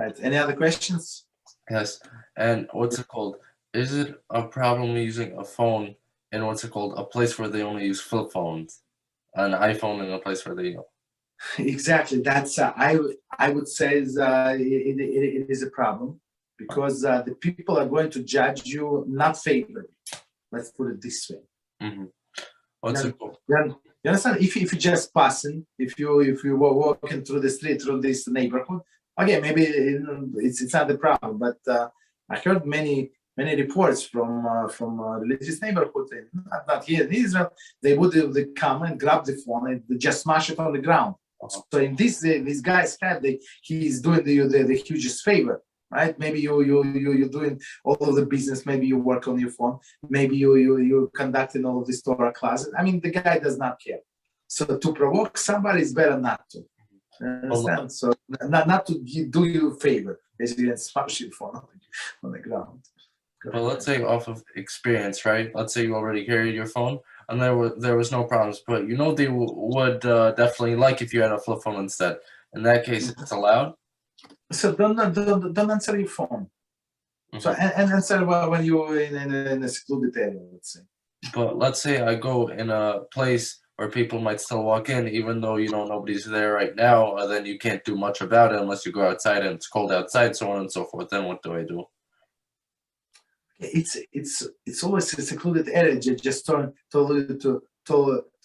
Right. Any other questions? Yes. And what's it called? Is it a problem using a phone in a place where they only use flip phones? An iPhone in a place where they Exactly. That's I would say it is a problem because the people are going to judge you not favorably. Let's put it this way. Mm-hmm. What's it called? You understand? If you're just passing, if you were walking through the street through this neighborhood, okay, maybe it's not the problem. But I heard many reports from religious neighborhoods, not here in Israel. They would come and grab the phone and just smash it on the ground. So in this guy's head, he's doing the hugest favor, right? Maybe you're doing all of the business. Maybe you work on your phone. Maybe you're conducting all of these Torah classes. I mean, the guy does not care. So to provoke somebody is better not to. Understand? So not to do you a favor, basically, and smash your phone on the ground. But let's say off of experience, right? Let's say you already carried your phone and there was no problems, but they would definitely like if you had a flip phone instead. In that case, it's allowed. So don't answer your phone. Mm-hmm. So and answer when you're in a secluded area, let's say. But let's say I go in a place where people might still walk in, even though nobody's there right now. Then you can't do much about it unless you go outside and it's cold outside, so on and so forth. Then what do I do? It's always a secluded area. Just turn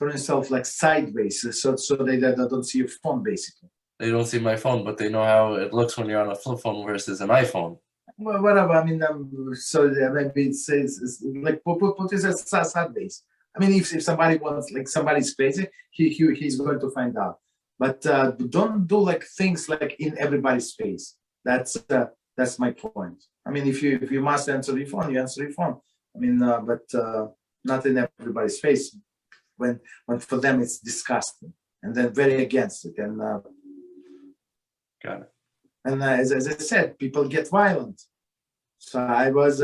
yourself like sideways, so they don't see your phone. Basically, they don't see my phone, but they know how it looks when you're on a flip phone versus an iPhone. Well, whatever. I mean, maybe it's like put yourself sideways. I mean, if somebody wants, like somebody's crazy, he's going to find out. But don't do like things like in everybody's face. That's my point. I mean, if you must answer your phone, you answer your phone. I mean, but not in everybody's face. When for them it's disgusting, and then very against it. And got it. And as I said, people get violent. So I was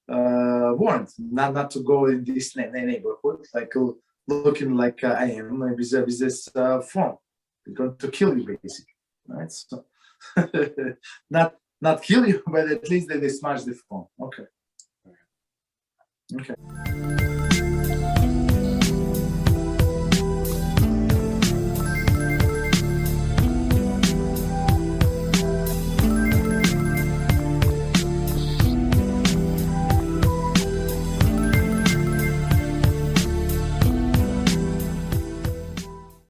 warned not to go in this neighborhood, like looking like I am with this phone. They're going to kill you, basically, right? So not kill you, but at least they smash the phone. Okay.